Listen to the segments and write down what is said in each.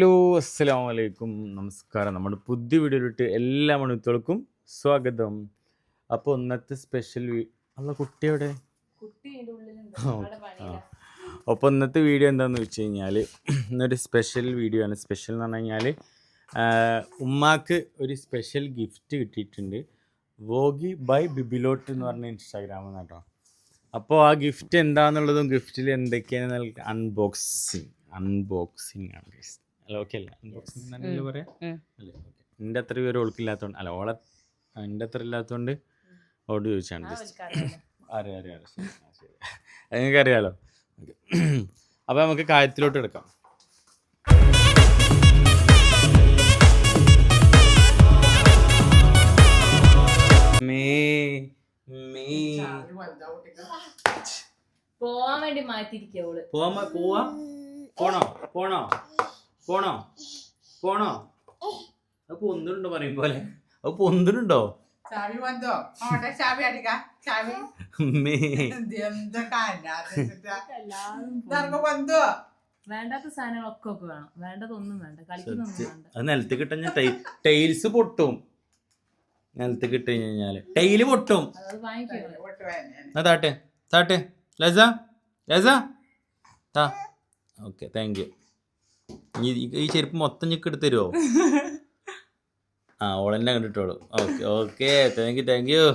Hello അസ്സലാമു അലൈക്കും നമസ്കാരം. നമ്മുടെ പുതിയ വീഡിയോയിലിട്ട് എല്ലാ മണിത്തോൾക്കും സ്വാഗതം. അപ്പോൾ ഇന്നത്തെ സ്പെഷ്യൽ അല്ല കുട്ടിയുടെ അപ്പോൾ ഇന്നത്തെ വീഡിയോ എന്താണെന്ന് വെച്ച് കഴിഞ്ഞാൽ ഇന്നൊരു സ്പെഷ്യൽ വീഡിയോ ആണ്. സ്പെഷ്യൽ എന്ന് പറഞ്ഞു കഴിഞ്ഞാൽ ഉമ്മാക്ക് ഒരു സ്പെഷ്യൽ ഗിഫ്റ്റ് കിട്ടിയിട്ടുണ്ട്. വോഗി ബൈ ബിബിലോട്ട് എന്ന് പറഞ്ഞ ഇൻസ്റ്റാഗ്രാമിൽ നിന്ന് കേട്ടോ. അപ്പോൾ ആ ഗിഫ്റ്റ് എന്താണെന്നുള്ളതും ഗിഫ്റ്റിൽ എന്തൊക്കെയാണ് അൺബോക്സിങ് ആണ് ഗൈസ്. അല്ല ഓക്കെ അല്ല അൺബോക്സിങ് തന്നെ പറയാം അല്ലേ? ഓക്കെ. എൻ്റെ അത്ര പേര് ഓൾക്കില്ലാത്തതുകൊണ്ട് അല്ല ഓളെ എൻ്റെ അത്ര ഇല്ലാത്തതുകൊണ്ട് ഓട് ചോദിച്ചാണ് ജസ്റ്റ്. അറിയാം ശരി അത് നിങ്ങൾക്ക് അറിയാലോ. ഓക്കെ, അപ്പോൾ നമുക്ക് കാര്യത്തിലോട്ട് എടുക്കാം. പോവാൻ വേണ്ടി മാറ്റിരിക്കോള്. പോണോ അപ്പൊ ഒന്നിനുണ്ടോ പറയും പോലെ അപ്പൊ ഒന്നിനുണ്ടോ വേണ്ടാത്ത സാധനങ്ങളൊക്കെ വേണം. വേണ്ടതൊന്നും വേണ്ട, കളിക്കുന്നൊന്നും വേണ്ട. അത് നിലത്ത് കിട്ടഞ്ഞ ടൈൽസ് പൊട്ടും. നിലത്ത് കിട്ടി കഴിഞ്ഞാല് ടൈല് പൊട്ടും. താട്ടെ ലസ ഓക്കെ താങ്ക് യു. ഈ ചെരുപ്പ് മൊത്തം ഞെക്ക് എടുത്ത് തരുമോ? ആ ഓളെന്നെ കണ്ടിട്ടോളൂ. Okay thank you.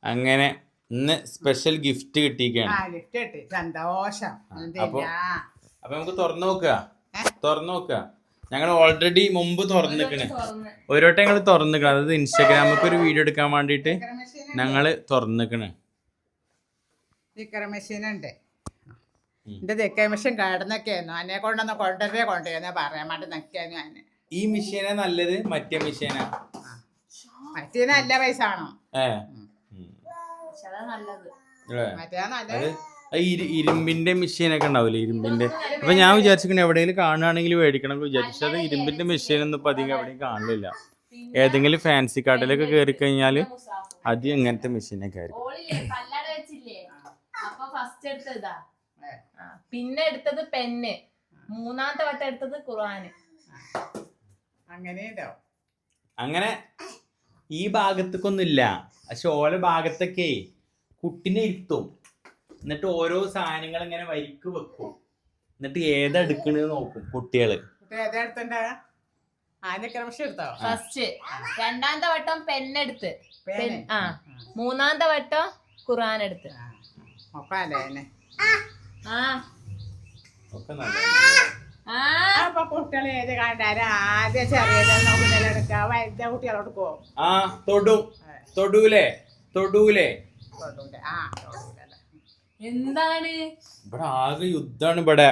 അങ്ങനെ ഇന്ന് സ്പെഷ്യൽ ഗിഫ്റ്റ് കിട്ടിയിരിക്കുകയാണ്. അപ്പൊ നമുക്ക് തുറന്നു നോക്കുക. ഞങ്ങൾ ഓൾറെഡി മുമ്പ് തുറന്നിക്കണേ. ഒരു വട്ടം ഞങ്ങൾ തുറന്നിക്കണം. അതായത് ഇൻസ്റ്റാഗ്രാമിൽ ഒരു വീഡിയോ എടുക്കാൻ വേണ്ടിയിട്ട് ഞങ്ങൾ തുറന്നിക്കണേ. മെഷീനുണ്ട്. എന്റെ തെക്കേ മെഷീൻ കിടന്നൊക്കെയായിരുന്നു. എന്നെ കൊണ്ടുവന്ന് കൊണ്ടുവരുന്ന പറയാൻ വേണ്ടി നിൽക്കായിരുന്നു ഞാൻ. ഈ മെഷീനാ നല്ലത് മറ്റേ മെഷീനാ? മറ്റേ നല്ല പൈസ ആണോ? ഇരുമ്പിന്റെ മെഷീനൊക്കെ ഉണ്ടാവില്ലേ, ഇരുമ്പിന്റെ. അപ്പൊ ഞാൻ വിചാരിച്ചിരിക്കണ എവിടെയെങ്കിലും കാണുകയാണെങ്കിൽ മേടിക്കണം വിചാരിച്ചു. അത് ഇരുമ്പിന്റെ മെഷീനൊന്നും ഇപ്പൊ അധികം എവിടെയും കാണില്ല. ഏതെങ്കിലും ഫാൻസി കടയിലൊക്കെ കയറി കഴിഞ്ഞാല് അത് ഇങ്ങനത്തെ മെഷീനൊക്കെ ആയിരിക്കും. പിന്നെ എടുത്തത് പെന്ന്, മൂന്നാമത്തെ വട്ടം എടുത്തത് ഖുർആന്. അങ്ങനെ ഈ ഭാഗത്തേക്കൊന്നുമില്ല. പക്ഷെ ഓരോ ഭാഗത്തൊക്കെ കുട്ടിനെ ഇരുത്തും. എന്നിട്ട് ഓരോ സാധനങ്ങൾ ഇങ്ങനെ വരിക്ക് വെക്കും. എന്നിട്ട് ഏതാ എടുക്കണെന്ന് നോക്കും കുട്ടികള്. ഫസ്റ്റ് രണ്ടാമത്തെ വട്ടം പെണ്ണെടുത്ത്, മൂന്നാമത്തെ വട്ടം ഖുർആൻ എടുത്ത്. കുട്ടികളെ ഏത് കണ്ടാലും ആദ്യം ചെറിയതെന്നോ കുട്ടികളെടുക്കുക, വലുത കുട്ടികളോട് പോകും. തൊടൂലേ എന്താണ് ഇവിടെ ആകെ യുദ്ധാണ് ഇവിടെ.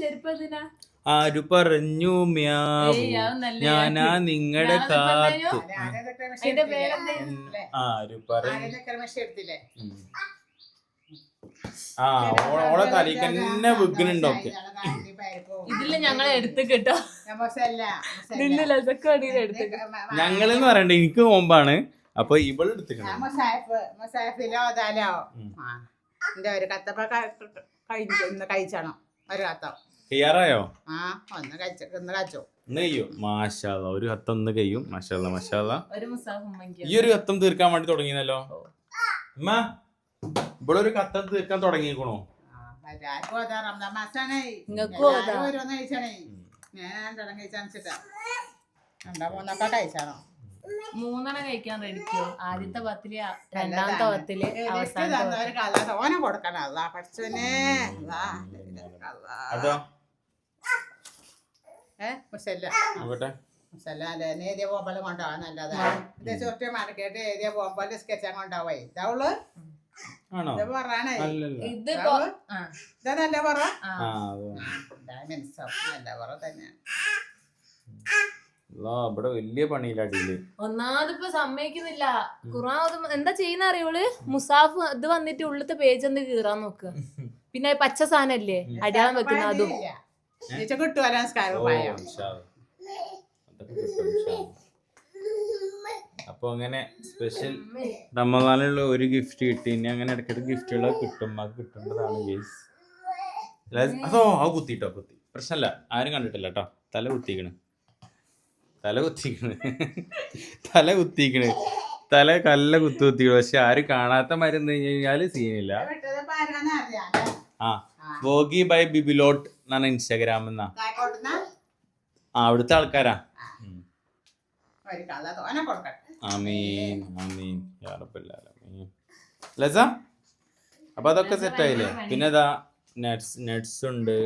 ചെരുപ്പതിനാ ആരു പറഞ്ഞു ഞാനാ നിങ്ങളുടെ കാത്ത്. ആരു പറഞ്ഞു ഓളെ തലേക്ക് തന്നെ വിഗ്നുണ്ടോക്കെ. ഇതില് ഞങ്ങൾ എടുത്ത് കിട്ടോ. ഞങ്ങളെന്ന് പറയണ്ടേ, എനിക്ക് നോമ്പാണ്. അപ്പൊ ഇവള് എടുത്തിട്ടുണ്ട്. ഒരു കത്തപ്പ കഴിച്ചണോ ഒരു കത്തം കയ്യാറായോ? ഒന്ന് കഴിച്ചോ. മാഷാല്ലാ, ഒരു കത്തം ഒന്ന് കഴിയും. മാഷാല്ലാ. ഈ ഒരു കത്തം തീർക്കാൻ വേണ്ടി തുടങ്ങിയല്ലോ ഉമ്മ. ഇവിടെ ഒരു കത്തം തീർക്കാൻ തുടങ്ങിക്കണോ? മൂന്നെണ്ണം കഴിക്കാൻ റെഡിക്കോ? ആദ്യത്തെ പത്തില്, രണ്ടാമത്തെ പത്തില്, അവസാനം കൊടുക്കണം. ഏരിയ പോകുമ്പോൾ കൊണ്ടുപോകാൻ നല്ലതാണ്. ഇത് ചുറ്റി മടക്കിയിട്ട് ഏരിയ പോകുമ്പോൾ സ്കെച്ചാൻ കൊണ്ടുപോയി. ഇതാവുള്ളു പറയണേ. ഇതല്ല പറ നല്ല പറ തന്നെയാണ്. ഇവിടെ വലിയ പണിയിലടിയില്. ഒന്നാമതിപ്പോ സമ്മതിക്കുന്നില്ല. ഖുർആൻ എന്താ ചെയ്യുന്ന അറിയോള്? മുസാഫ് ഇത് വന്നിട്ട് ഉള്ളത്തെ പേജ് ഒന്ന് കീറാൻ നോക്കുക. പിന്നെ പച്ച സാധനല്ലേ അടയാളം വെക്കുന്ന അതും അപ്പൊ അങ്ങനെ സ്പെഷ്യൽ റമദാനിലുള്ള ഒരു ഗിഫ്റ്റ് കിട്ടി. ഇനി അങ്ങനെ ഇടയ്ക്കിടയ്ക്ക് ഗിഫ്റ്റുകൾ കിട്ടും. അത് കിട്ടേണ്ടതാണ് ഗൈസ്. അതോ ആ കുത്തി പ്രശ്നമല്ല, ആരും കണ്ടിട്ടില്ല കേട്ടോ. തല കുത്തിക്കണ് തല കല്ല കുത്തിക്കണ്. പക്ഷെ ആരും കാണാത്ത മരുന്ന് കഴിഞ്ഞാല് സീനില്ല. ആ വോഗി ബൈ ബിബിലോട്ട് എന്നാണ് ഇൻസ്റ്റാഗ്രാം എന്നാ. ആ അവിടുത്തെ ആൾക്കാരാ. ആമീൻ ആമീൻ യാ റബ്ബൽ ആലമീൻ. ലസ അപ്പൊ അതൊക്കെ സെറ്റ് ആയില്ലേ? പിന്നെ ഇതാ നട്ട്സ് ഉണ്ട്.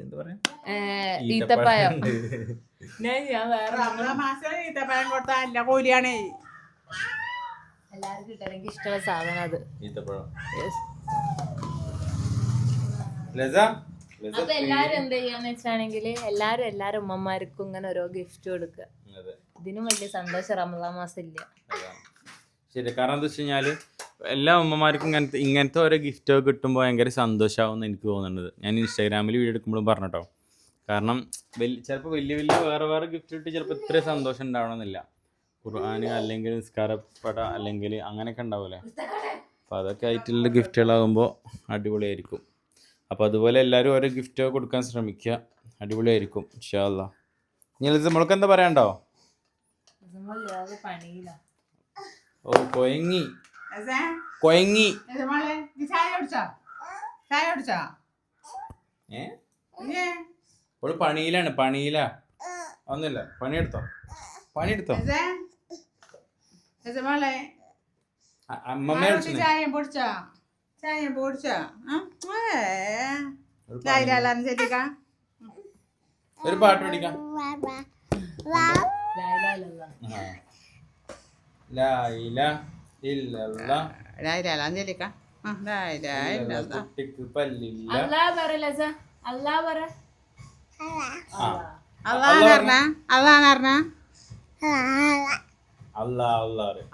എന്താ പറയാ, ഈത്തപ്പഴം. എല്ലാവർക്കും എനിക്ക് ഇഷ്ടമുള്ള സാധനം അത് ഈത്തപ്പഴം. ലസ അപ്പൊ എല്ലാരും എന്ത് ചെയ്യാന്ന് വെച്ചാണെങ്കിൽ എല്ലാരും ഉമ്മമാർക്കും ഇങ്ങനെ ഓരോ ഗിഫ്റ്റ് കൊടുക്കുക. ഇതിനും വലിയ സന്തോഷം റമദാൻ മാസം ഇല്ല. ശരി, കാരണം എന്താ വെച്ച് കഴിഞ്ഞാല് എല്ലാ ഉമ്മമാർക്കും ഇങ്ങനത്തെ ഓരോ ഗിഫ്റ്റൊക്കെ കിട്ടുമ്പോൾ ഭയങ്കര സന്തോഷമാവും എനിക്ക് തോന്നുന്നത്. ഞാൻ ഇൻസ്റ്റാഗ്രാമിൽ വീഡിയോ എടുക്കുമ്പോഴും പറഞ്ഞിട്ടോ. കാരണം ചിലപ്പോൾ വലിയ വേറെ ഗിഫ്റ്റ് കിട്ടി ചിലപ്പോൾ ഇത്രയും സന്തോഷം ഉണ്ടാവണമെന്നില്ല. ഖുർആൻ അല്ലെങ്കിൽ നിസ്കാരപ്പട അല്ലെങ്കിൽ അങ്ങനെയൊക്കെ ഉണ്ടാവില്ലേ. അപ്പോൾ അതൊക്കെ ആയിട്ടുള്ള ഗിഫ്റ്റുകളാകുമ്പോൾ അടിപൊളിയായിരിക്കും. അപ്പോൾ അതുപോലെ എല്ലാവരും ഓരോ ഗിഫ്റ്റ് കൊടുക്കാൻ ശ്രമിക്കുക, അടിപൊളിയായിരിക്കും ഇൻഷാ അല്ലാഹ്. ഇനി നമ്മൾക്ക് എന്താ പറയാണ്ടോ? ഓ കൊയങ്ങി ഓള് പണിയിലാണ്. ഒന്നുമില്ല, പണിയെടുത്തോ. അമ്മമ്മ ഒരു പാട്ട് പഠിക്കാം.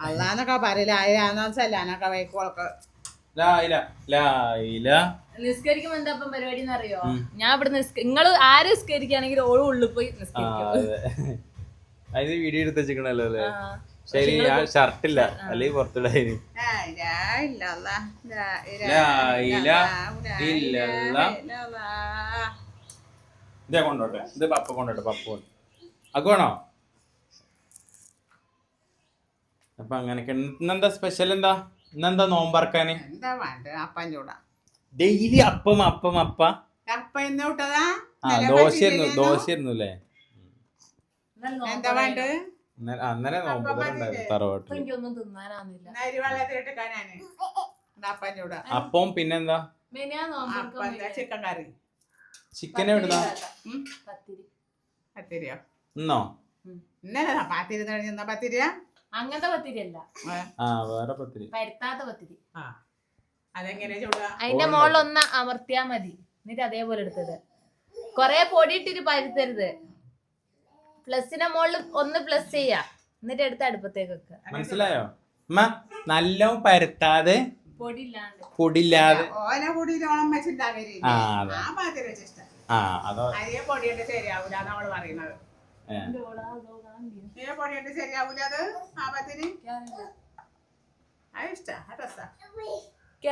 അള്ളാന്നൊക്കെ പറയില്ല. ആയിരൊക്കെ വൈക്കോളൊക്കെ നിസ്കരിക്കുമ്പോ എന്താ പരിപാടി എന്നറിയോ? ഞാൻ ഇവിടെ നിങ്ങള് ആര് നിസ്കരിക്കുകയാണെങ്കിൽ ഓള് ഉള്ളിൽ പോയി അതിന് വീഡിയോ എടുത്ത് വെച്ചിക്കണല്ലോ അല്ലേ? ശരി, ഞാൻ ഷർട്ടില്ല അല്ലെങ്കിൽ പുറത്തിടായി. ഇതേ കൊണ്ടോട്ടെ, ഇത് പപ്പ കൊണ്ടോട്ടെ. അക്ക് വേണോ? അപ്പൊ അങ്ങനെയൊക്കെ. ഇന്നെന്താ സ്പെഷ്യൽ? ഇന്നെന്താ നോമ്പറക്കാന്? ഡെയിലി അപ്പം. ദോശയായിരുന്നു അല്ലേ? അന്നേരം നോമ്പ് തറവാട്ടിൽ. അപ്പം പിന്നെന്താ? ചിക്കൻ കറി. ചിക്കൻ എവിടുന്നാ? പത്തിരിയോ? ഇന്നോ? ഇന്നലെ പത്തിരി പത്തിരിയാ? അങ്ങനത്തെ പത്തിരി അല്ല, വേറെ പത്തിരി, പരുത്താത്ത പത്തിരി. അതിന്റെ മുകളിൽ ഒന്ന് അമർത്തിയാ മതി. എന്നിട്ട് അതേപോലെ എടുത്തത്. കൊറേ പൊടി ഇട്ടിട്ട് പരുത്തരുത്. പ്ലസിന്റെ മുകളിൽ ഒന്ന് പ്ലസ് ചെയ്യാ, എന്നിട്ട് എടുത്ത് അടുപ്പത്തേക്ക് വെക്കുക. മനസ്സിലായോ? നല്ല പരുത്താതെ പൊടിയില്ലാതെ.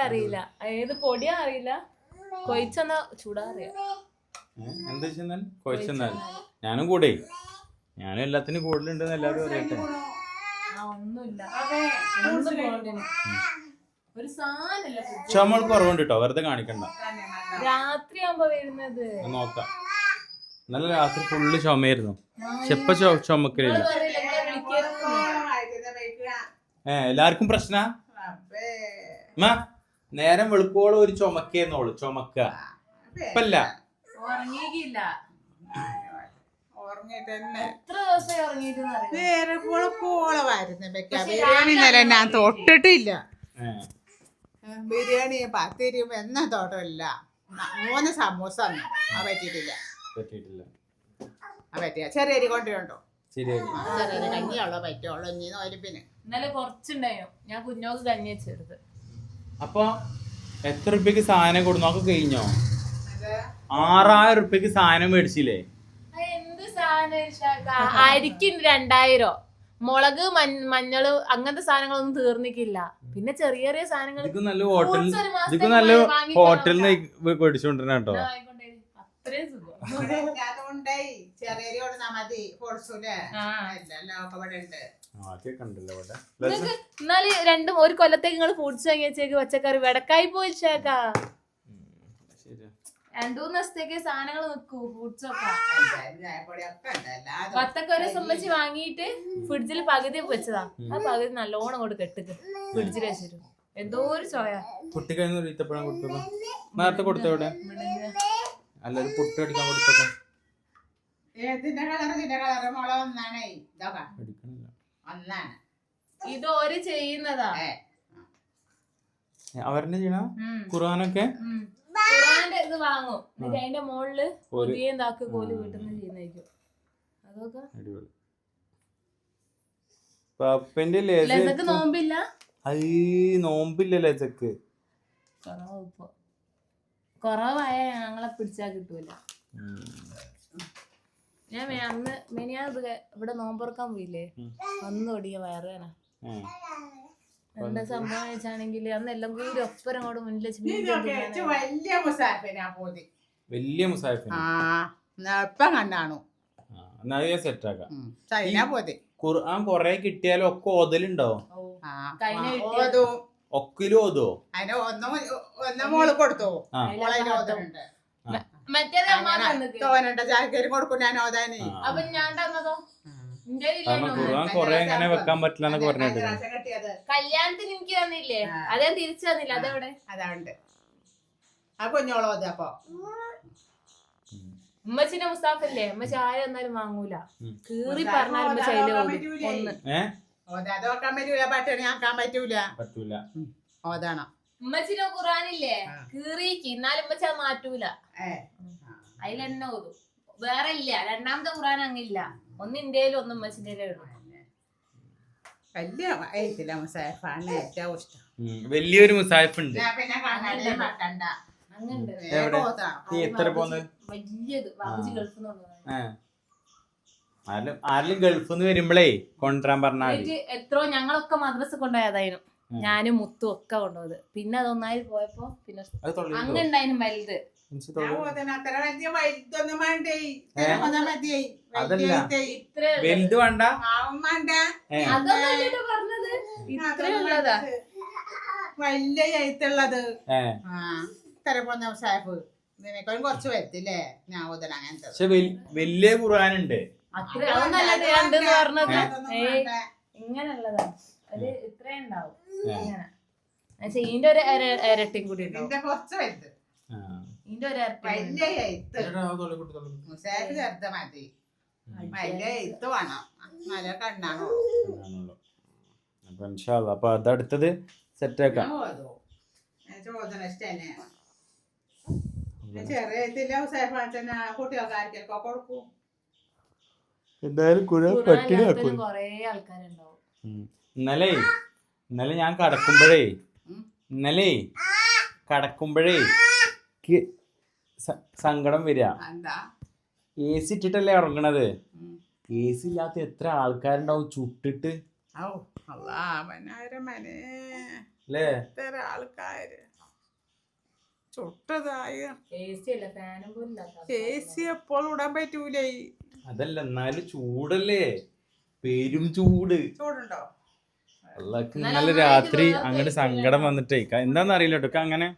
അറിയില്ല ഏത് പൊടിയാ അറിയില്ല. കൊയിച്ചെന്നാ ചൂടാ അറിയാം. എന്താ കൊയിച്ചെന്നാൽ ഞാനും കൂടെ, ഞാനും എല്ലാത്തിനും കൂടുതലുണ്ടെന്ന് എല്ലാവരും അറിയട്ടെ. ചുമ കുറവുണ്ട് കേട്ടോ, വെറുതെ കാണിക്കണ്ട. രാത്രി ആവുമ്പോ വരുന്നത് നോക്കാം. ഇന്നലെ രാത്രി ഫുള്ള് ചുമയായിരുന്നു. ചെപ്പ ചുമക്കലില്ല. എല്ലാവർക്കും പ്രശ്ന നേരം വെളുക്കോളം ഒരു ചുമക്കേന്നോളൂ. ചുമക്ക ഇപ്പല്ല. ഞാൻ തൊട്ടിട്ടില്ല. ബിരിയാണി പത്തിരിയും എന്നാ തോട്ടമില്ല. 3 സമൂസ പറ്റിയിട്ടില്ല. പറ്റിയ ചെറിയ കൊണ്ടുണ്ടോ? ചെറിയ കഞ്ഞിയുള്ളോ പറ്റുള്ളൂ. ഇനി നോലിപ്പിന് ഇന്നലെ കുറച്ചുണ്ടായോ, ഞാൻ കുഞ്ഞോക്ക് കഞ്ഞി വെച്ചെടുത്ത്. അപ്പൊ എത്ര റുപ്യക്ക് സാധനം കൊടുന്നൊക്കെ കഴിഞ്ഞോ? 6000 റുപ്യക്ക് സാധനം മേടിച്ചില്ലേ? എന്ത് സാധനം? അരിക്ക് 2000, മുളക് മഞ്ഞള് അങ്ങനത്തെ സാധനങ്ങളൊന്നും തീർന്നിക്കില്ല. പിന്നെ ചെറിയ ചെറിയ സാധനങ്ങൾ ഇതൊക്കെ നല്ല ഹോട്ടലിൽ നിന്ന് മേടിച്ചോണ്ടിരുന്ന കേട്ടോ. അത്രയും സുഖം. അതുകൊണ്ടേ ചെറിയ കൊടുത്താ മതി പൊളിച്ചൂലേ എല്ലാം ഒക്കെ ഇവിടെ ഉണ്ട്. എന്നാല് രണ്ടും ഒരു കൊല്ലത്തേക്ക് നിങ്ങള് ഫ്രൂട്ട്സ് വാങ്ങി വെച്ചേക്ക് പച്ചക്കറി വെടക്കായി പോയിച്ചേക്കാ. 2-3 ദിവസത്തേക്ക് സാധനങ്ങൾ നിക്കൂ ഫ്രൂട്ട്സ് ഒക്കെ. വത്തക്ക ഒരു സംബന്ധിച്ച് വാങ്ങിയിട്ട് ഫ്രിഡ്ജിൽ പകുതി വെച്ചതാ. ആ പകുതി നല്ലോണം കൊണ്ട് കെട്ടിട്ട് ഫ്രിഡ്ജിൽ വെച്ചിട്ട് എന്തോ ഒരു ചോയ. കുട്ടിക്കഴിഞ്ഞ ഈത്തപ്പഴം കൊടുത്തോ നേരത്തെ കൊടുത്തോടെ അല്ല ഒരു പുട്ട് അടിക്കാൻ കൊടുത്തോ. ഇത് ഒരു ചെയ്യുന്നതാ അവരെന്നെ ചെയ്യണ ഖുർആനൊക്കെ ഖുർആന്റെ ഇത് വാങ്ങും. എന്നിട്ട് അതിന്റെ മുകളില് പുതിയ ഇതാക്കി കോല് വീട്ടിൽ നിന്ന് ചെയ്യുന്നതായിരിക്കും. അതൊക്കെ പപ്പന്റെ ലസക്ക് നോമ്പില്ല. നോമ്പില്ല ലസക്ക് കുറവായ ഞങ്ങളെ പിടിച്ചാ കിട്ടൂല. ഞാൻ അന്ന് മെനിയാത് ഇവിടെ നോമ്പുറക്കാൻ പോയില്ലേ, അന്ന് ഒടിയ വയറുവേന. എന്താ സംഭവം വെച്ചാണെങ്കിൽ അന്ന് എല്ലാം കൂടി ഒപ്പരം അങ്ങോട്ട് മുന്നിൽ വലിയ മുസാഫിന് കണ്ടാണു സെറ്റാക്കാം. ഖുർആൻ കൊറേ കിട്ടിയാലും ഒക്കെ ഓതലുണ്ടാവും. ഒക്കിലും ഓതോ അതിന് ഒന്നും മോള് കൊടുത്തു. തോന്നുന്നുണ്ട് ചായക്കരി കൊടുക്കും ഞാൻ ഓതാന്. അപ്പൊ ഞാൻ തന്നതോ ഖുർആൻ കൊറേ അങ്ങനെ വെക്കാൻ പറ്റില്ല എന്നൊക്കെ പറഞ്ഞിട്ട് കല്യാണത്തിന് എനിക്ക് തന്നില്ലേ, അതേ തിരിച്ചു തന്നില്ല. അതെവിടെ അതുണ്ട് ആ കുഞ്ഞോളോത്. അപ്പൊ ഉമ്മച്ചിന്റെ മുസ്താഫല്ലേ, ഉമ്മച്ചി ആരും എന്നാലും വാങ്ങൂല. കീറി പറഞ്ഞാലും ഉമ്മച്ചി അതിലെ ഓതാക്കാൻ പറ്റൂല, പട്ടിണി ആക്കാൻ പറ്റൂല. ഓതാണോ ഉമ്മച്ചിന്റെ ഖുർആനില്ലേ കീറിക്ക്, എന്നാലും ഉമ്മച്ചി അത് മാറ്റൂല. അതിലെന്നെ ഓതും. വേറെ ഇല്ല. രണ്ടാമത്തെ ഖുർആൻ അങ്ങില്ല. ഒന്ന് ഇന്ത്യയിലും ഒന്ന് ഉമ്മച്ചിന്റെ ഇടും. വലിയ എഴുത്തില്ല മുസാഫാണ് ഏറ്റവും ഇഷ്ടം. വലിയൊരു മുസാഫ് ഉണ്ട്. പിന്നെ വലിയത് ആരെങ്കിലും ഗൾഫിൽ നിന്ന് വരുമ്പോഴേ കൊണ്ടുവരാൻ പറഞ്ഞാൽ എത്രയോ ഞങ്ങളൊക്കെ മദ്രസ കൊണ്ടുപോയതായിരുന്നു. ഞാനും മുത്തും ഒക്കെ കൊണ്ടുപോയത്. പിന്നെ അതൊന്നായി പോയപ്പോ പിന്നെ അങ്ങുണ്ടായിരുന്നു വലുത്. വലുത് വേണ്ട വലിയ എഴുത്തുള്ളത് സാഹിബ് ഇതിനേക്കാളും കുറച്ച് വരത്തില്ലേ ഞാൻ ഓതന അങ്ങനത്തെ. പക്ഷെ വലിയ ഖുർആനുണ്ട്. ഇങ്ങനെയുള്ളതാ അത് ഇത്രേ ഉണ്ടാവും. ഇതിന്റെ ഒരു ഇരട്ടിയും കൂടി കുറച്ച് വലുത്. ഇതിന്റെ ഒരു വലിയ എഴുത്ത് മുസാഫ് ചേർത്ത മതി. വലിയ എഴുത്ത് വേണം. നല്ല കണ്ണാണോ. അപ്പൊ അതടുത്തത് സെറ്റാക്കാം. ചോദന ഇഷ്ടന്നെ ചെറിയ എഴുത്തില്ല മുസാഫ് തന്നെ കുട്ടികൾക്ക് ആർക്കൊക്കെ കൊടുക്കും. എന്തായാലും കൊറേ ആൾക്കാരുണ്ടാവും. ഇന്നലെ ഞാൻ കടക്കുമ്പോഴേ സങ്കടം വരിക. AC ഇട്ടിട്ടല്ലേ ഉറങ്ങണത്. AC ഇല്ലാത്ത എത്ര ആൾക്കാരുണ്ടാവും ചുട്ടിട്ട്. അല്ലേ ആൾക്കാര് ചുട്ടതായ AC എപ്പോഴും ഇടാൻ പറ്റൂലേ. അതല്ല എന്നാലും ചൂടല്ലേ, പെരും ചൂട്. ചൂടുണ്ടോ അള്ളാക്ക് ഇന്നലെ രാത്രി അങ്ങോട്ട് സങ്കടം വന്നിട്ടേ എന്താന്ന് അറിയില്ല കേട്ടോ. അങ്ങനെ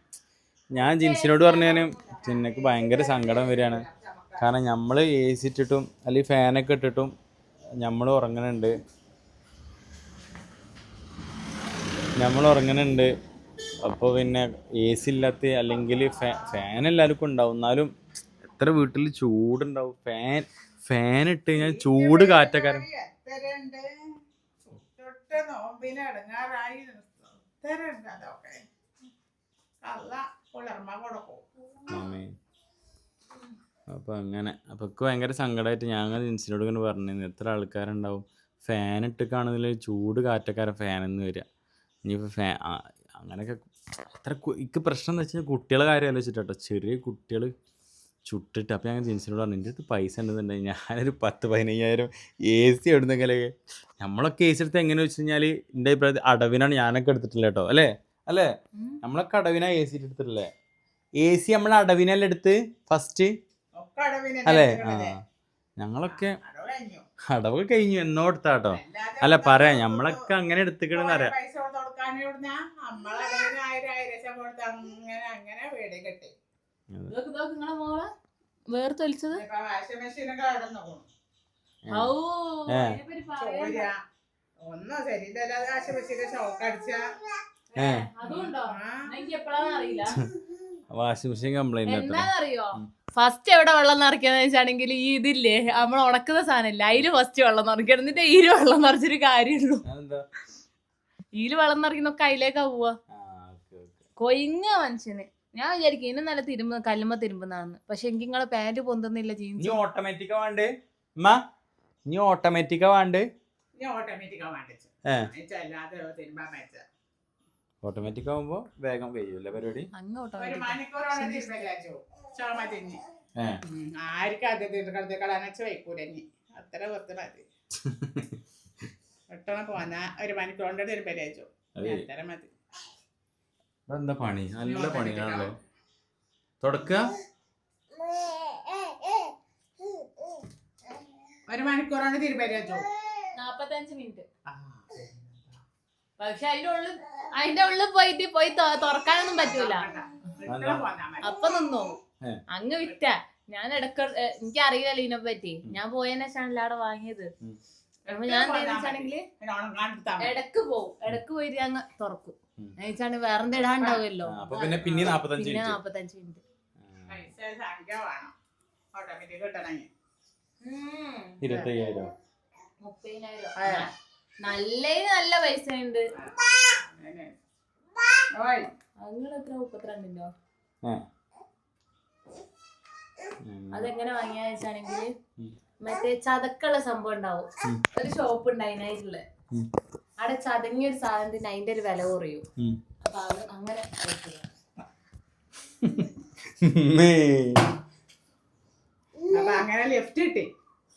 ഞാൻ ജിൻസിനോട് പറഞ്ഞാലും ചിന്നക്ക് ഭയങ്കര സങ്കടം വരികയാണ്. കാരണം നമ്മൾ AC ഇട്ടിട്ടും അല്ലെങ്കിൽ ഫാനൊക്കെ ഇട്ടിട്ടും നമ്മൾ ഉറങ്ങുന്നുണ്ട്. അപ്പോൾ പിന്നെ AC ഇല്ലാത്ത അല്ലെങ്കിൽ ഫാൻ എല്ലാവർക്കും ഉണ്ടാവും. എന്നാലും എത്ര വീട്ടിൽ ചൂടുണ്ടാവും. ഫാൻ ഇട്ട് കഴിഞ്ഞാൽ ചൂട് കാറ്റക്കാരൻ അപ്പൊ അങ്ങനെ അപ്പൊ ഭയങ്കര സങ്കടമായിട്ട് ഞാൻ ജിൻസിനോട് ഇങ്ങനെ പറഞ്ഞു എത്ര ആൾക്കാരുണ്ടാവും ഫാൻ ഇട്ട് കാണുന്നില്ല ചൂട് കാറ്റക്കാരൻ ഫാനെന്ന് വരിക. ഇനിയിപ്പോൾ അങ്ങനെയൊക്കെ എത്ര ഇക്ക് പ്രശ്നം എന്ന് വെച്ചാൽ കുട്ടികളെ കാര്യം ആലോചിച്ചിട്ടോ. ചെറിയ കുട്ടികൾ ചുട്ടിട്ട് അപ്പം ഞാൻ ജിൻസിനോട് പറഞ്ഞു എൻ്റെ അടുത്ത് പൈസ ഉണ്ടെന്നുണ്ടെങ്കിൽ ഞാനൊരു 10-15,000 AC എവിടുന്നെങ്കിലേ നമ്മളൊക്കെ AC എടുത്ത് എങ്ങനെ വെച്ച് കഴിഞ്ഞാൽ എൻ്റെ അഭിപ്രായത്തിൽ അടവിനാണ് ഞാനൊക്കെ എടുത്തിട്ടില്ല കേട്ടോ അല്ലേ അല്ലേ നമ്മളൊക്കെ അടവിനാണ് AC എടുത്തിട്ടില്ലേ AC നമ്മൾ അടവിനല്ല എടുത്ത് ഫസ്റ്റ് ഒക്കെ അടവിന് അല്ലേ എടുക്കണത്. ഞങ്ങളൊക്കെ അടവ് കഴിഞ്ഞു. അടവ് കഴിഞ്ഞു എന്നോ എടുത്താ കേട്ടോ അല്ല പറയാം നമ്മളൊക്കെ അങ്ങനെ എടുത്തിക്കണെന്ന് അറിയാം പൈസ കൊടുക്കാൻ ഇവിടുന്ന നമ്മളെ അടവിന് 1,000 കൊടുത്ത് അങ്ങനെ വീട് കെട്ടി. നിങ്ങളെ മോളെ വേർത്തൊലിച്ചത് ഇപ്പൊ വാഷിംഗ് മെഷീനൊക്കെ കടന്നു പോകും. ഔ ഏ. അതിനെപ്പറ്റി പറയാൻ ചോര ഒന്നും ശരിയില്ലല്ലോ വാഷിംഗ് മെഷീന്റെ ഷോക്ക് അടിച്ച അതുകൊണ്ടോ എനിക്ക് എപ്പോഴാന്ന് അറിയില്ല വാഷിംഗ് മെഷീൻ കംപ്ലൈന്റ് എത്ര എന്താന്നറിയോ ഫസ്റ്റ് എവിടെ വെള്ളം നിറയ്ക്കാന്ന് വെച്ചാണെങ്കിൽ ഈ ഇതില്ലേ നമ്മൾ ഉണക്കുന്ന സാധനമില്ല അതില് ഫസ്റ്റ് വെള്ളം നിറയ്ക്കണം എന്നിട്ട് ഈല് വെള്ളം നിറച്ചൊരു കാര്യമുള്ളൂ അതെന്താ ഈല് വെള്ളം നിറയ്ക്കുന്നൊക്കെ അതിലേക്കാ പോവാ കൊയിങ്ങ മനുഷ്യന് ഞാൻ വിചാരിക്കും ഇന്നും നല്ല തിരുമ്പ് കല്ലുമ്പ തിരുമ്പുന്നാന്ന് പക്ഷെ എനിക്ക് നിങ്ങളെ പാന്റ് പൊന്തുന്നില്ല ഇനി ജീൻസ് ഓട്ടോമാറ്റിക്കാ വേണ്ടേ ഉമ്മ ഇനി ഓട്ടോമാറ്റിക്കാ വേണ്ടേ ഞാൻ ഓട്ടോമാറ്റിക്കാ വാങ്ങിച്ചു അല്ലാതെ തിരുമ്പാൻ വെച്ച ഓട്ടോമാറ്റിക് ആവുമ്പോ വേഗം കഴിയൂല്ലേ പരിപാടി അങ്ങ് ഒരു ഓട്ടോമാറ്റിക് മണിക്കൂറോടെ തിരുമ്പലാച്ചു ചോമ തിഞ്ഞ് ഏ ആർക്കും അത് തീർക്കടത്ത് കളനച്ച് വയ്ക്കൂലഞ്ഞി അത്ര വെറുതെ മതി പെട്ടെന്ന് പോന്നാ ഒരു മണിക്കൂറിന്റെ തിരുമ്പലാച്ചു അതെ. അത്ര മതി എന്താ പണി നല്ല പണിയാണല്ലോ തുടക്ക ഒരു മണിക്കൂറാണ് തിരുമ്പലാച്ചു 45 മിനിറ്റ് പക്ഷെ അതിന്റെ ഉള്ളിൽ പോയി തുറക്കാനൊന്നും പറ്റൂല അപ്പൊ നിന്നോ ഏ. അങ്ങ് വിറ്റ ഞാൻ ഇടക്ക് എനിക്ക് അറിയില്ലല്ലോ ഇതിനെ പറ്റി ഞാൻ പോയതിനു ശേഷമാണല്ലോ അവിടെ വാങ്ങിയത് അപ്പൊ ഞാൻ എന്താണെങ്കില് ഇടക്ക് പോവും ഇടക്ക് പോയിട്ട് അങ്ങ് തുറക്കും എന്നുവെച്ചാണ് വേറെ എന്തെങ്കിലും ഇടാണ്ടാവുമല്ലോ അപ്പൊ പിന്നെ 45 പിന്നെ മിനിറ്റ് 45 മിനിറ്റ് പൈസ സംഖ്യ വേണം ഓട്ടോമാറ്റിക് കിട്ടണമെങ്കിൽ 25,000 30,000 നല്ല പൈസ ഉണ്ട് നിങ്ങൾ എത്ര 32 അതെങ്ങനെ വാങ്ങിയാന്ന് വെച്ചാണെങ്കിൽ മറ്റേ ചതക്കുള്ള സംഭവം ഉണ്ടാവും ഒരു ഷോപ്പ് ഉണ്ട് അതിനായിട്ടുള്ള അവിടെ ചതങ്ങിയ ഒരു സാധനത്തിന് അതിന്റെ ഒരു വില കുറയും അപ്പൊ അത് അങ്ങനെ അപ്പൊ അങ്ങനെ ലിഫ്റ്റ് കിട്ടി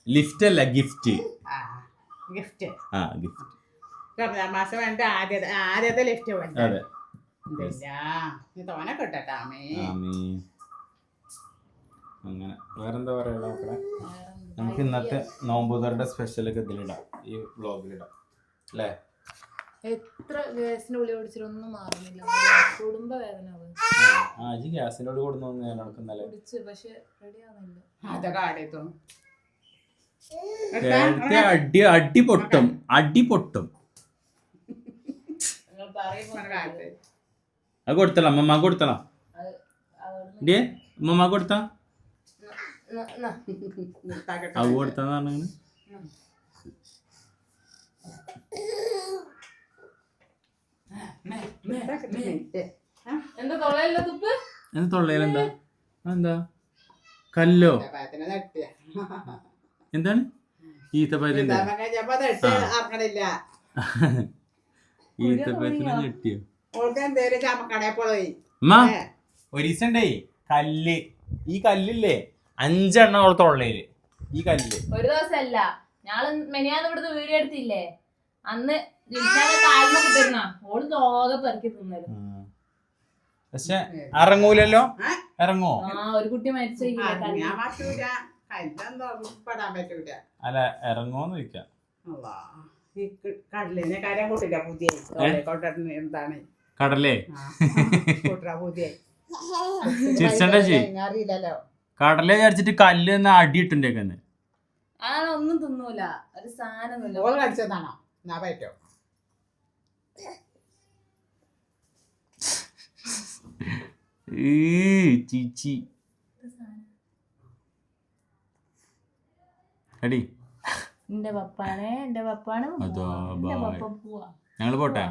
ലിഫ്റ്റ് അല്ല ഗിഫ്റ്റ് ഗിഫ്റ്റ് ആ ഗിഫ്റ്റ് റമദാൻ മാസം വേണ്ട ആദ്യത്തെ ലിഫ്റ്റ് വേണ്ട അതെ നീ തോനെ കിട്ടട്ടാ അമ്മേ ആമീൻ. അങ്ങനെ വേറെന്താ പറയാ നോക്കണേ നമുക്ക് ഇന്നത്തെ നോമ്പുതരുടെ സ്പെഷ്യലൊക്കെ ഇതിലിടാം ഈ വ്ളോഗിലിടാം അല്ലേ എത്ര ഗ്യാസിന്റെ ഉള്ളിൽ ഓടിച്ചിട്ടൊന്നും മാറുന്നില്ല കുടുംബ വേദന ആജി ഗ്യാസിനോട് കൊടുന്നു ഞങ്ങൾക്ക് ഇന്നലെ കുടിച്ച് പക്ഷെ റെഡി ആവുന്നില്ല അതൊക്കെ ആടിയത്തോ നേരത്തെ അടി പൊട്ടും നിങ്ങൾ പറയുമ്പോ അത് കൊടുത്തളാം അമ്മമ്മ കൊടുത്തളാം ഡേ അമ്മമ്മ കൊടുത്താ അത് കൊടുത്താന്ന് പറഞ്ഞു എന്താ തൊള്ളയില്ല തുപ്പ് എന്താ തൊള്ളയിലെന്താ എന്താ കല്ലോ എന്താണ് ഈത്തപ്പഴത്തിന്റെ അറിഞ്ഞില്ല ഈത്തപ്പഴത്തിന് ഞെട്ടിയോ ഓൾക്ക് എന്തേലും ചമക്കടയിൽ പോയി അമ്മ ഒരു ദിവസം ഉണ്ടേ കല്ല് ഈ കല്ലില്ലേ 5 എണ്ണം അവളെ തൊള്ളയില് ഈ കല്ല് ഒരു ദിവസമല്ല ഞാള് മെനിയാന്ന് ഇവിടുന്ന് വീഡിയോ എടുത്തില്ലേ അന്ന് കാൽമ കുത്തിരുന്ന ഓള് ലോക പെറുക്കി തിന്നത് പക്ഷെ ഇറങ്ങൂലല്ലോ ഇറങ്ങോ ആ ഒരു കുട്ടി മരിച്ചു ഞാൻ പറ്റൂല കല്ലൊന്നും പെടാൻ പറ്റൂല അല്ല ഇറങ്ങോന്ന് ചോദിക്കാം ഈ കടലിനെ കാര്യം കൂട്ടില്ല പുതിയ എന്താണ് കടലേ കൂട്ടറ പുതിയ ചിരിച്ചണ്ടേ അറിയില്ലല്ലോ കടലേ വിചാരിച്ചിട്ട് കല്ല് എന്ന് അടിയിട്ടുണ്ടേക്കന്ന് അതാണ് ഒന്നും തിന്നൂല ഒരു സാധനം ഓൾ കടിച്ചതാണോ എന്നാ പറ്റോ ചീച്ചി അടി എന്റെ പപ്പാണ് അതാ എന്റെ ബൈ പപ്പ പോവാ ഞങ്ങള് പോട്ടെ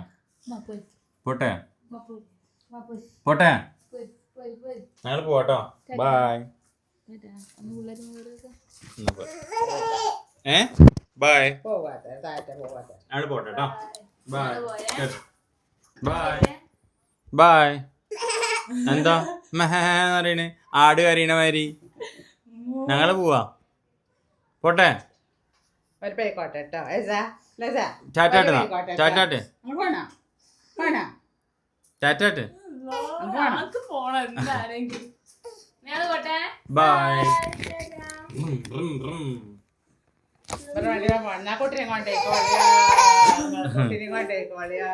പോയി പോട്ടെ പോയി പോയി പോട്ടെ പോയി പോയി പോയി ഞങ്ങള് പോട്ടോ ബൈ ബൈ പോവാത്ത താഴത്തെ പോവാത്ത ഞങ്ങള് പോട്ടെ കേട്ടോ ബൈ ബൈ ബൈ എന്താ മെഹ പറയണേ ആട് കരീണ മാതിരി ഞങ്ങള് പോവാ. പോട്ടെ. ഒരു പേക്കോട്ടെ കേട്ടോ. ടാറ്റാട്ട് ടാറ്റാട്ട് ടാറ്റാട്ട്. പോണം എന്താണെങ്കിലും. ഞാൻ പോട്ടെ. ബൈ. കുട്ടിനെ കൊണ്ടേക്കോളിയാ.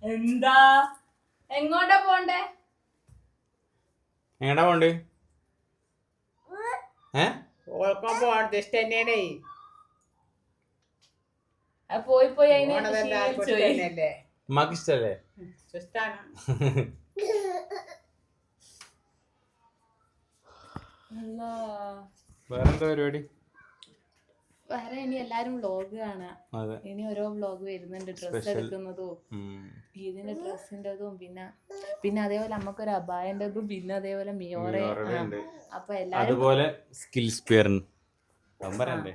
എന്താ എങ്ങോട്ടാ പോണ്ടേ? എങ്ങടാ പോണ്ട്? ഓൾക്കും പോകണത് ഇഷ്ടം തന്നെയാണേ. പോയി പോയി തന്നെയല്ലേ ഉമ്മാക്ക് ഇഷ്ടല്ലേ? ഇഷ്ടാണ്. വേറെന്താ പരിപാടി? വേറെ ഇനി എല്ലാരും വ്ളോഗ് കാണാം. ഇനി ഓരോ വ്ളോഗ് വരുന്നുണ്ട്. ഡ്രസ് എടുക്കുന്നതും ഇതിന്റെ ഡ്രസ്സിന്റെതും പിന്നെ അതേപോലെ നമുക്കൊരു അബായന്റെതും പിന്നെ അതേപോലെ മിയോറ. അപ്പൊ അതുപോലെ സ്കിൽസ് പെയർ പറയണ്ടേ.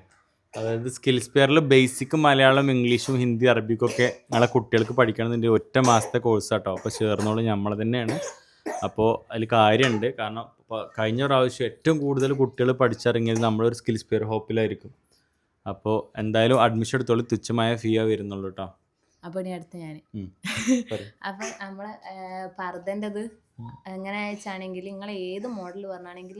അതായത് സ്കിൽസ് പെയറിൽ ബേസിക് മലയാളം, ഇംഗ്ലീഷും, ഹിന്ദി, അറബിക്കും ഒക്കെ ഞങ്ങളെ കുട്ടികൾക്ക് പഠിക്കണമെന്നുണ്ട്. ഒറ്റ മാസത്തെ കോഴ്സ് കേട്ടോ. അപ്പോൾ ചേർന്നോളൂ, നമ്മൾ തന്നെയാണ്. അപ്പോൾ അതിൽ കാര്യമുണ്ട്. കാരണം കഴിഞ്ഞ പ്രാവശ്യം ഏറ്റവും കൂടുതൽ കുട്ടികൾ പഠിച്ചിറങ്ങിയത് നമ്മളൊരു സ്കിൽസ് പെയർ ഹോപ്പിലായിരിക്കും. അപ്പോൾ എന്തായാലും അഡ്മിഷൻ എടുത്തോളൂ. തുച്ഛമായ ഫീയാ വരുന്നുള്ളൂ കേട്ടോ. അപ്പൊ ഇനി അടുത്ത് ഞാൻ അപ്പൊ നമ്മളെ പർദ്ദൻ്റെത് എങ്ങനെ അയച്ചാണെങ്കിൽ നിങ്ങൾ ഏത് മോഡൽ പറഞ്ഞാണെങ്കിൽ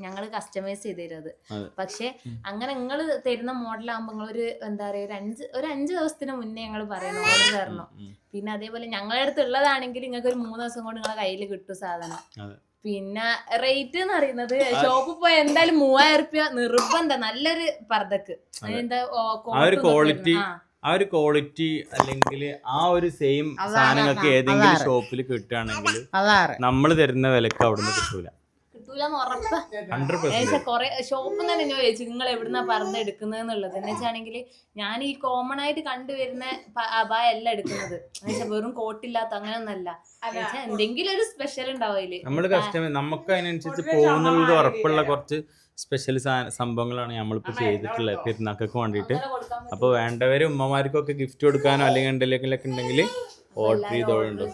ഞങ്ങൾ കസ്റ്റമൈസ് ചെയ്ത് തരും. പക്ഷെ അങ്ങനെ നിങ്ങൾ തരുന്ന മോഡലാകുമ്പോൾ നിങ്ങളൊരു എന്താ പറയുക ഒരു 5 ദിവസത്തിന് മുന്നേ ഞങ്ങൾ പറയണം, ഓർഡർ തരണം. പിന്നെ അതേപോലെ ഞങ്ങളുടെ അടുത്ത് ഉള്ളതാണെങ്കിൽ നിങ്ങൾക്ക് ഒരു 3 ദിവസം കൊണ്ട് നിങ്ങളെ കയ്യിൽ കിട്ടും സാധനം. പിന്നെ റേറ്റ് എന്ന് പറയുന്നത് ഷോപ്പിൽ പോയി എന്തായാലും 3000 രൂപ നിർബന്ധം നല്ലൊരു പർദ്ദക്ക്. എന്താ ആ ഒരു ക്വാളിറ്റി അല്ലെങ്കിൽ ആ ഒരു സെയിം സാധനങ്ങൾക്ക് ഏതെങ്കിലും ഷോപ്പിൽ കിട്ടുകയാണെങ്കിൽ നമ്മൾ തരുന്ന വിലക്ക് അവിടുന്ന് കിട്ടൂല. കിട്ടൂലെന്ന് ഉറപ്പാ. 100% കൊറേ ഷോപ്പിൽ നിന്ന് തന്നെ ചോദിച്ചു നിങ്ങൾ എവിടുന്നാ പർദ്ദ എടുക്കുന്നത് എന്നുള്ളത്. എന്ന് വെച്ചാണെങ്കിൽ ഞാൻ ഈ കോമൺ ആയിട്ട് കണ്ടുവരുന്ന അബായ അല്ല എടുക്കുന്നത്. എന്നുവെച്ചാൽ വെറും കോട്ടില്ലാത്ത അങ്ങനെ ഒന്നല്ല. എന്തെങ്കിലും ഒരു സ്പെഷ്യൽ ഉണ്ടാവും അതില്. നമ്മള് കസ്റ്റമർ നമുക്ക് അതിനനുസരിച്ച് പോകുന്നുള്ളത് ഉറപ്പുള്ള കുറച്ച് സ്പെഷ്യൽ സംഭവങ്ങളാണ് നമ്മളിപ്പോ ചെയ്തിട്ടുള്ളത് പെരുന്നാക്കൊക്കെ വേണ്ടിയിട്ട്. അപ്പോൾ വേണ്ടവര് ഉമ്മമാർക്കൊക്കെ ഗിഫ്റ്റ് കൊടുക്കാനോ അല്ലെങ്കിൽ എന്തെങ്കിലുമൊക്കെ ഉണ്ടെങ്കിൽ ഓർഡർ ചെയ്തോളുണ്ട്.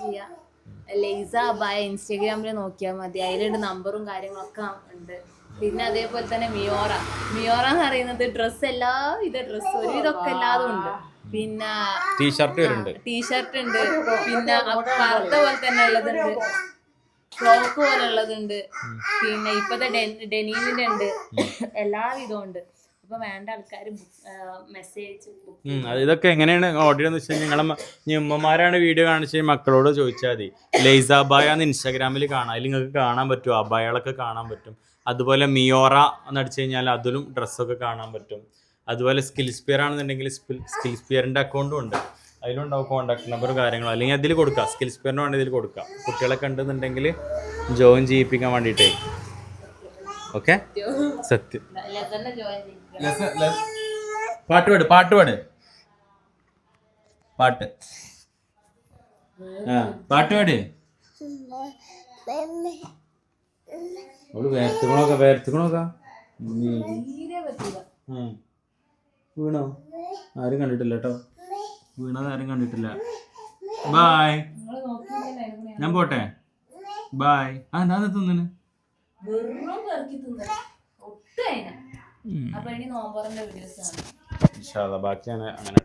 ലൈസ അബായ ഇൻസ്റ്റാഗ്രാമിൽ നോക്കിയാൽ മതി, അതിലുണ്ട് നമ്പറും കാര്യങ്ങളൊക്കെ ഉണ്ട്. പിന്നെ അതേപോലെ തന്നെ മിയോറ എന്ന് പറയുന്നത് ഡ്രസ്സ് എല്ലാവിധ ഡ്രസ്സ് ഒരുവിധമൊക്കെ എല്ലാതും ഉണ്ട്. പിന്നെ ടീഷർട്ട് ഉണ്ട്, പിന്നെ പർദ്ദ പോലെ തന്നെ ഉള്ളതുണ്ട്, ഫ്രോക്ക് പോലെ ഉള്ളതുണ്ട്, പിന്നെ ഇപ്പത്തെ ഡെനീമിന്റെ ഉണ്ട്, എല്ലാവിധവും ഉണ്ട്. അപ്പൊ വേണ്ട ആൾക്കാർ മെസ്സേജ് ഇതൊക്കെ എങ്ങനെയാണ് ഓർഡർ ചെയ്യുന്നത് വെച്ചാൽ നിങ്ങളെ ഉമ്മമാരാണ് വീഡിയോ കാണിച്ച് മക്കളോട് ചോദിച്ചാൽ മതി. ലൈസ അബായ എന്ന് ഇൻസ്റ്റാഗ്രാമിൽ കാണാം, അതിൽ നിങ്ങൾക്ക് കാണാൻ പറ്റും, അബായകളൊക്കെ കാണാൻ പറ്റും. അതുപോലെ മിയോറ എന്ന് അടിച്ചു കഴിഞ്ഞാൽ അതിലും ഡ്രസ്സൊക്കെ കാണാൻ പറ്റും. അതുപോലെ സ്കിൽസ് പെയർ ആണെന്നുണ്ടെങ്കിൽ സ്കിൽസ് പെയറിൻ്റെ അക്കൗണ്ടും ഉണ്ട്, അതിലുണ്ടാവും കോൺടാക്ട് നമ്പറും കാര്യങ്ങളും. അല്ലെങ്കിൽ അതിൽ കൊടുക്കുക, സ്കിൽസ് പെയറിന് വേണ്ടി ഇതിൽ കൊടുക്കുക. കുട്ടികളൊക്കെ ഉണ്ടെന്നുണ്ടെങ്കിൽ ജോയിൻ ചെയ്യിപ്പിക്കാൻ വേണ്ടിയിട്ടേ. ഓക്കെ, സത്യം. പാട്ട് പാട്ട് പാട്ട് വേർത്തുക്കണോക്ക വീണോ? ആരും കണ്ടിട്ടില്ല കേട്ടോ, വീണത് ആരും കണ്ടിട്ടില്ല. ബായ്, ഞാൻ പോട്ടെ. ബായ്. എന്താ തിന്നു? അപ്പൊ ഇനി നോമ്പറിന്റെ വീഡിയോസ് ആണ്. ബാക്കിയാണ് അങ്ങനെ.